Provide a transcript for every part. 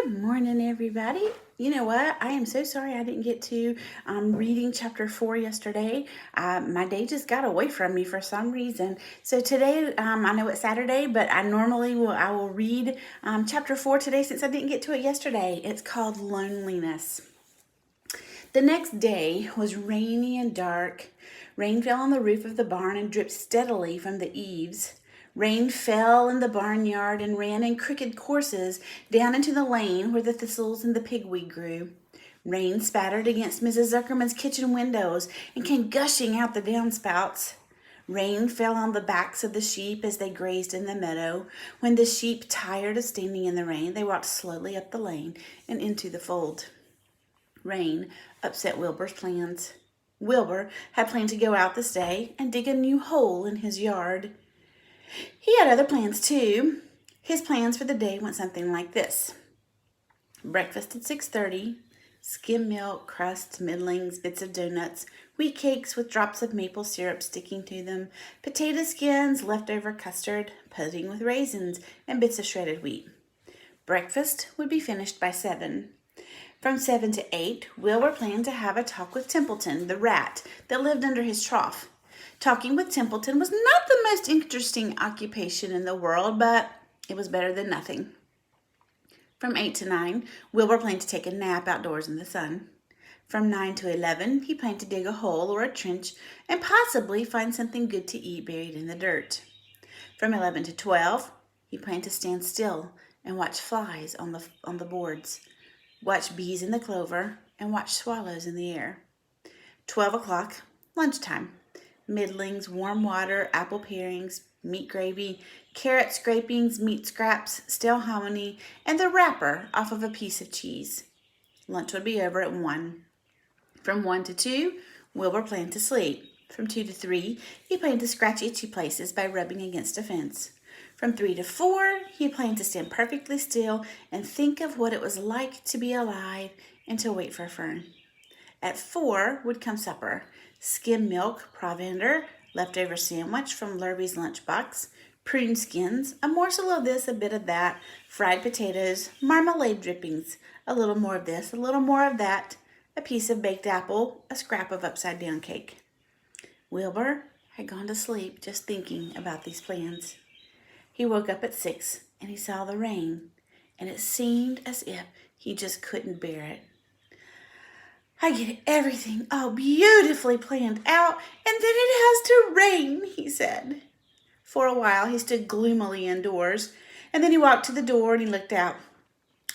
Good morning, everybody. You know what? I am so sorry I didn't get to reading chapter 4 yesterday. My day just got away from me for some reason. So today, I know it's Saturday, but I will read chapter 4 today since I didn't get to it yesterday. It's called Loneliness. The next day was rainy and dark. Rain fell on the roof of the barn and dripped steadily from the eaves. Rain fell in the barnyard and ran in crooked courses down into the lane where the thistles and the pigweed grew. Rain spattered against Mrs. Zuckerman's kitchen windows and came gushing out the downspouts. Rain fell on the backs of the sheep as they grazed in the meadow. When the sheep, tired of standing in the rain, they walked slowly up the lane and into the fold. Rain upset Wilbur's plans. Wilbur had planned to go out this day and dig a new hole in his yard. He had other plans too. His plans for the day went something like this. Breakfast at 6:30, skim milk, crusts, middlings, bits of donuts, wheat cakes with drops of maple syrup sticking to them, potato skins, leftover custard, pudding with raisins, and bits of shredded wheat. Breakfast would be finished by 7. From 7 to 8, Wilbur planned to have a talk with Templeton, the rat that lived under his trough. Talking with Templeton was not the most interesting occupation in the world, but it was better than nothing. From 8 to 9, Wilbur planned to take a nap outdoors in the sun. From 9 to 11, he planned to dig a hole or a trench and possibly find something good to eat buried in the dirt. From 11 to 12, he planned to stand still and watch flies on the boards, watch bees in the clover, and watch swallows in the air. 12 o'clock, lunchtime. Middlings, warm water, apple parings, meat gravy, carrot scrapings, meat scraps, stale hominy, and the wrapper off of a piece of cheese. Lunch would be over at 1. From 1 to 2, Wilbur planned to sleep. From 2 to 3, he planned to scratch itchy places by rubbing against a fence. From 3 to 4, he planned to stand perfectly still and think of what it was like to be alive and to wait for Fern. At 4 would come supper. Skim milk, provender, leftover sandwich from Lurvy's lunchbox, prune skins, a morsel of this, a bit of that, fried potatoes, marmalade drippings, a little more of this, a little more of that, a piece of baked apple, a scrap of upside-down cake. Wilbur had gone to sleep just thinking about these plans. He woke up at 6 and he saw the rain, and it seemed as if he just couldn't bear it. I get everything all beautifully planned out, and then it has to rain, he said. For a while, he stood gloomily indoors, and then he walked to the door and he looked out.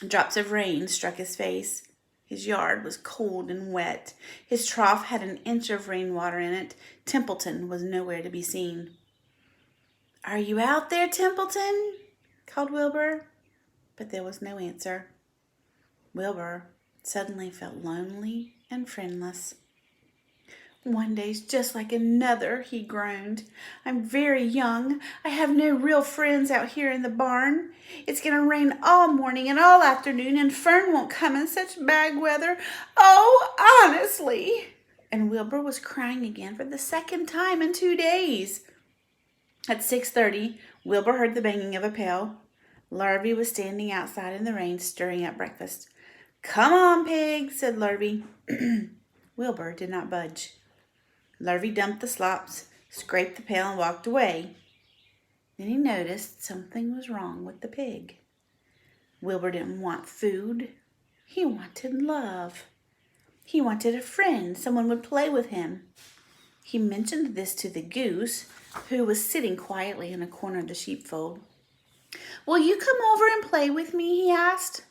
Drops of rain struck his face. His yard was cold and wet. His trough had an inch of rainwater in it. Templeton was nowhere to be seen. "Are you out there, Templeton?" called Wilbur, but there was no answer. Wilbur suddenly felt lonely and friendless. "One day's just like another," he groaned. "I'm very young. I have no real friends out here in the barn. It's going to rain all morning and all afternoon, and Fern won't come in such bad weather. Oh, honestly!" And Wilbur was crying again for the second time in 2 days. At 6:30, Wilbur heard the banging of a pail. Lurvy was standing outside in the rain, stirring up breakfast. "Come on, pig," said Lurvy. Wilbur did not budge. Lurvy dumped the slops, scraped the pail, and walked away. Then he noticed something was wrong with the pig. Wilbur didn't want food. He wanted love. He wanted a friend, someone would play with him. He mentioned this to the goose, who was sitting quietly in a corner of the sheepfold. "Will you come over and play with me?" he asked.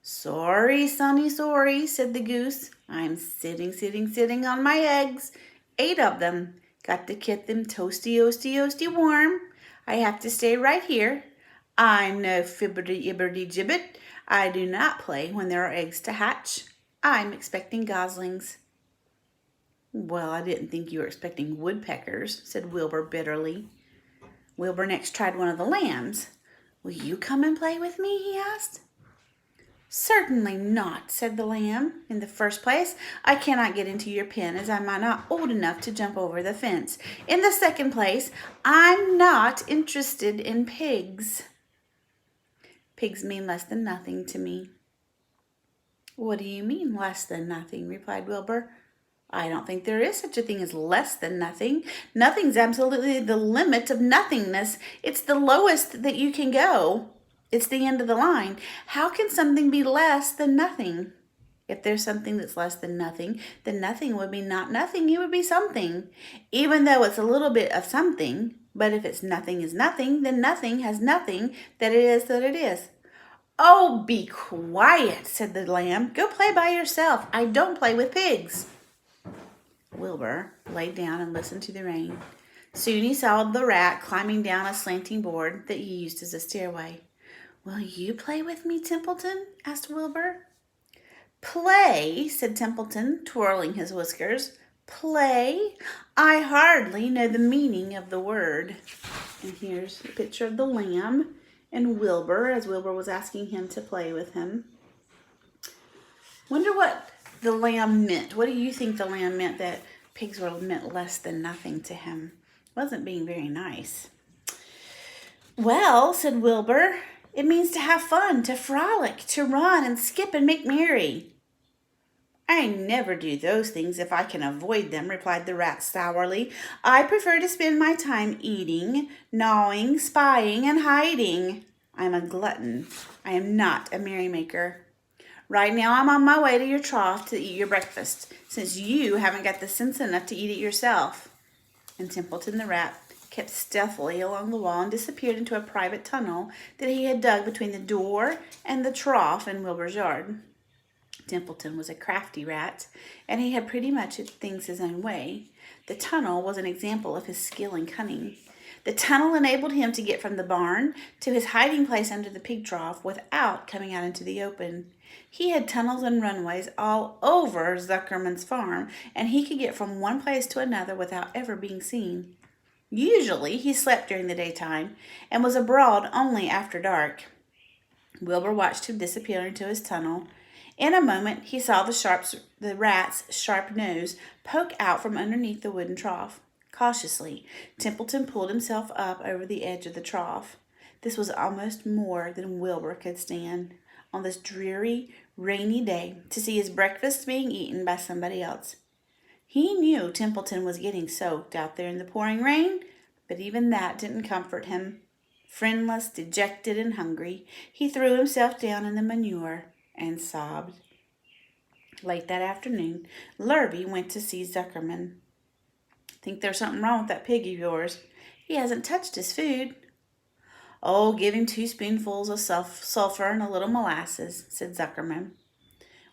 "Sorry, sonny, sorry," said the goose. "I'm sitting on my eggs. 8 of them. Got to get them toasty warm. I have to stay right here. I'm no fibberty-ibberty-gibbet. I do not play when there are eggs to hatch. I'm expecting goslings." "Well, I didn't think you were expecting woodpeckers," said Wilbur bitterly. Wilbur next tried one of the lambs. "Will you come and play with me?" he asked. "Certainly not," said the lamb. "In the first place, I cannot get into your pen as I am not old enough to jump over the fence. In the second place, I'm not interested in pigs. Pigs mean less than nothing to me." What do you mean, less than nothing? Replied Wilbur. I don't think there is such a thing as less than nothing. Nothing's absolutely the limit of nothingness. It's the lowest that you can go. It's the end of the line. How can something be less than nothing? If there's something that's less than nothing, then nothing would be not nothing. It would be something, even though it's a little bit of something. But if it's nothing is nothing, then nothing has nothing that it is that it is. Oh, be quiet, said the lamb. Go play by yourself. I don't play with pigs. Wilbur laid down and listened to the rain. Soon he saw the rat climbing down a slanting board that he used as a stairway. Will you play with me, Templeton? Asked Wilbur. Play, said Templeton, twirling his whiskers. Play? I hardly know the meaning of the word. And here's a picture of the lamb and Wilbur, as Wilbur was asking him to play with him. Wonder what the lamb meant. What do you think the lamb meant that pigs were meant less than nothing to him? Wasn't being very nice. Well, said Wilbur, it means to have fun, to frolic, to run and skip and make merry. I never do those things if I can avoid them, replied the rat sourly. I prefer to spend my time eating, gnawing, spying, and hiding. I am a glutton. I am not a merrymaker. Right now I'm on my way to your trough to eat your breakfast, since you haven't got the sense enough to eat it yourself. And Templeton the rat kept stealthily along the wall and disappeared into a private tunnel that he had dug between the door and the trough in Wilbur's yard. Templeton was a crafty rat, and he had pretty much things his own way. The tunnel was an example of his skill and cunning. The tunnel enabled him to get from the barn to his hiding place under the pig trough without coming out into the open. He had tunnels and runways all over Zuckerman's farm, and he could get from one place to another without ever being seen. Usually he slept during the daytime and was abroad only after dark. Wilbur watched him disappear into his tunnel. In a moment he saw the rat's sharp nose poke out from underneath the wooden trough. Cautiously, Templeton pulled himself up over the edge of the trough. This was almost more than Wilbur could stand, on this dreary, rainy day, to see his breakfast being eaten by somebody else. He knew Templeton was getting soaked out there in the pouring rain, but even that didn't comfort him. Friendless, dejected, and hungry, he threw himself down in the manure and sobbed. Late that afternoon, Lurvy went to see Zuckerman. Think there's something wrong with that pig of yours? He hasn't touched his food. Oh, give him 2 spoonfuls of sulfur and a little molasses, said Zuckerman.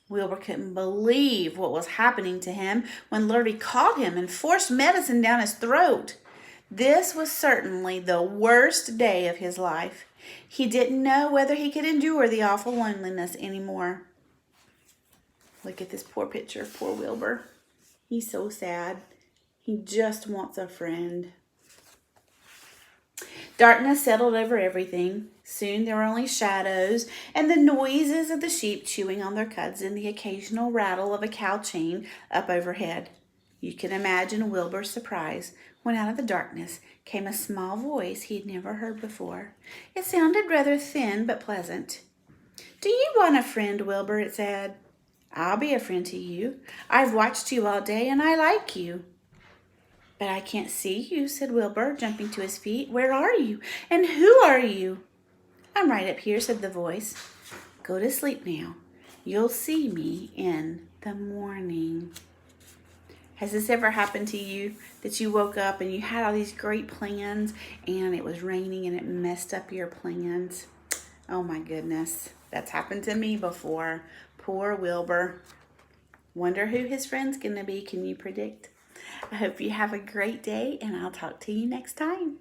Wilbur couldn't believe what was happening to him when Lurvy caught him and forced medicine down his throat. This was certainly the worst day of his life. He didn't know whether he could endure the awful loneliness anymore. Look at this poor picture of poor Wilbur. He's so sad. He just wants a friend. Darkness settled over everything. Soon there were only shadows and the noises of the sheep chewing on their cuds and the occasional rattle of a cow chain up overhead. You can imagine Wilbur's surprise when out of the darkness came a small voice he had never heard before. It sounded rather thin but pleasant. Do you want a friend, Wilbur? It said. I'll be a friend to you. I've watched you all day and I like you. But I can't see you, said Wilbur, jumping to his feet. Where are you? And who are you? I'm right up here, said the voice. Go to sleep now. You'll see me in the morning. Has this ever happened to you, that you woke up and you had all these great plans and it was raining and it messed up your plans? Oh my goodness, that's happened to me before. Poor Wilbur. Wonder who his friend's gonna be. Can you predict? I hope you have a great day and I'll talk to you next time.